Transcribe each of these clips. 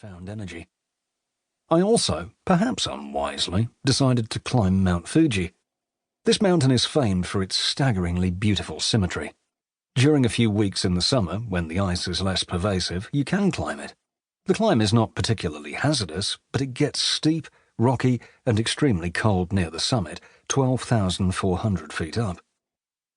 profound energy. I also, perhaps unwisely, decided to climb Mount Fuji. This mountain is famed for its staggeringly beautiful symmetry. During a few weeks in the summer, when the ice is less pervasive, you can climb it. The climb is not particularly hazardous, but it gets steep, rocky, and extremely cold near the summit, 12,400 feet up.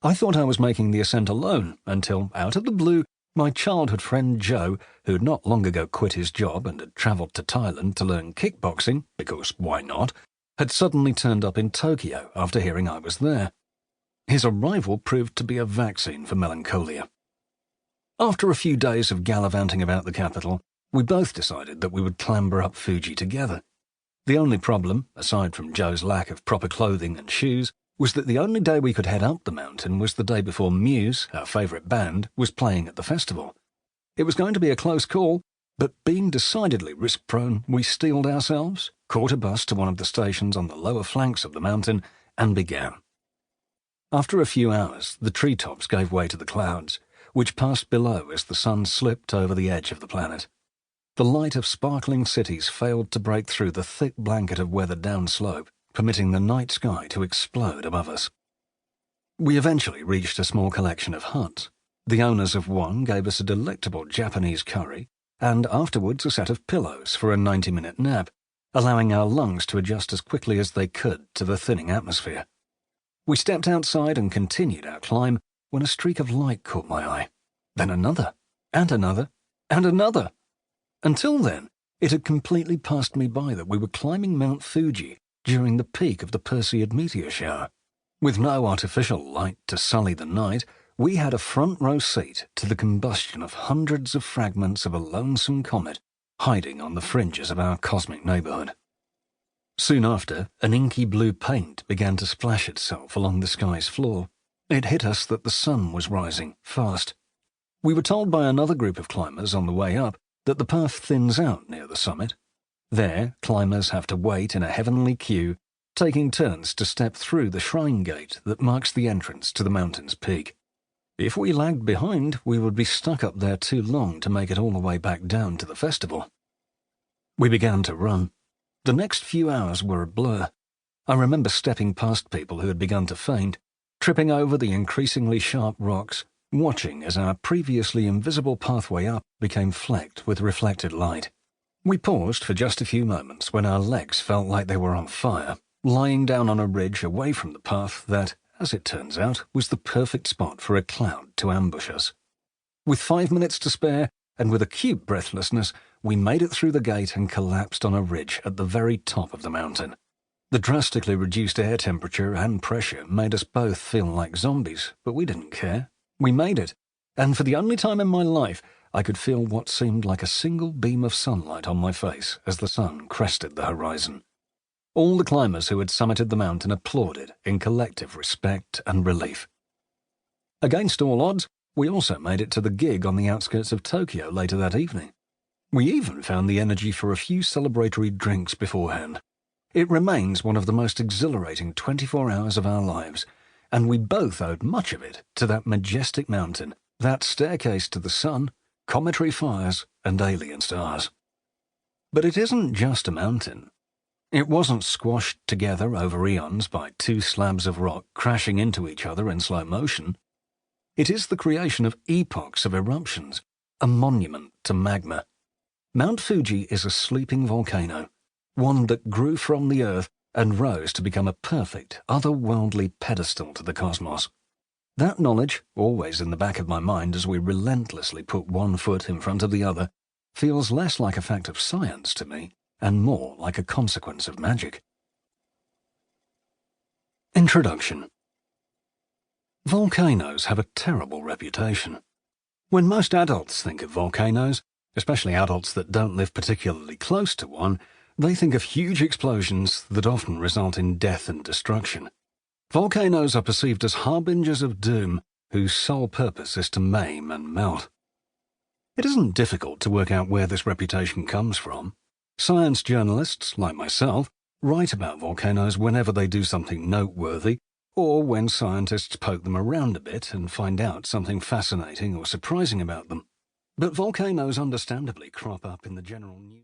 I thought I was making the ascent alone until, out of the blue, my childhood friend Joe, who had not long ago quit his job and had travelled to Thailand to learn kickboxing, because why not, had suddenly turned up in Tokyo after hearing I was there. His arrival proved to be a vaccine for melancholia. After a few days of gallivanting about the capital, we both decided that we would clamber up Fuji together. The only problem, aside from Joe's lack of proper clothing and shoes, was that the only day we could head up the mountain was the day before Muse, our favourite band, was playing at the festival. It was going to be a close call, but being decidedly risk-prone, we steeled ourselves, caught a bus to one of the stations on the lower flanks of the mountain, and began. After a few hours, the treetops gave way to the clouds, which passed below as the sun slipped over the edge of the planet. The light of sparkling cities failed to break through the thick blanket of weather downslope, permitting the night sky to explode above us. We eventually reached a small collection of huts. The owners of one gave us a delectable Japanese curry, and afterwards a set of pillows for a 90-minute nap, allowing our lungs to adjust as quickly as they could to the thinning atmosphere. We stepped outside and continued our climb when a streak of light caught my eye. Then another, and another, and another. Until then, it had completely passed me by that we were climbing Mount Fuji during the peak of the Perseid meteor shower. With no artificial light to sully the night, we had a front-row seat to the combustion of hundreds of fragments of a lonesome comet hiding on the fringes of our cosmic neighbourhood. Soon after, an inky blue paint began to splash itself along the sky's floor. It hit us that the sun was rising fast. We were told by another group of climbers on the way up that the path thins out near the summit. There, climbers have to wait in a heavenly queue, taking turns to step through the shrine gate that marks the entrance to the mountain's peak. If we lagged behind, we would be stuck up there too long to make it all the way back down to the festival. We began to run. The next few hours were a blur. I remember stepping past people who had begun to faint, tripping over the increasingly sharp rocks, watching as our previously invisible pathway up became flecked with reflected light. We paused for just a few moments when our legs felt like they were on fire, lying down on a ridge away from the path that, as it turns out, was the perfect spot for a cloud to ambush us. With 5 minutes to spare, and with acute breathlessness, we made it through the gate and collapsed on a ridge at the very top of the mountain. The drastically reduced air temperature and pressure made us both feel like zombies, but we didn't care. We made it, and for the only time in my life, I could feel what seemed like a single beam of sunlight on my face as the sun crested the horizon. All the climbers who had summited the mountain applauded in collective respect and relief. Against all odds, we also made it to the gig on the outskirts of Tokyo later that evening. We even found the energy for a few celebratory drinks beforehand. It remains one of the most exhilarating 24 hours of our lives, and we both owed much of it to that majestic mountain, that staircase to the sun, cometary fires, and alien stars. But it isn't just a mountain. It wasn't squashed together over eons by two slabs of rock crashing into each other in slow motion. It is the creation of epochs of eruptions, a monument to magma. Mount Fuji is a sleeping volcano, one that grew from the earth and rose to become a perfect, otherworldly pedestal to the cosmos. That knowledge, always in the back of my mind as we relentlessly put one foot in front of the other, feels less like a fact of science to me and more like a consequence of magic. Introduction. Volcanoes have a terrible reputation. When most adults think of volcanoes, especially adults that don't live particularly close to one, they think of huge explosions that often result in death and destruction. Volcanoes are perceived as harbingers of doom, whose sole purpose is to maim and melt. It isn't difficult to work out where this reputation comes from. Science journalists, like myself, write about volcanoes whenever they do something noteworthy, or when scientists poke them around a bit and find out something fascinating or surprising about them. But volcanoes understandably crop up in the general news.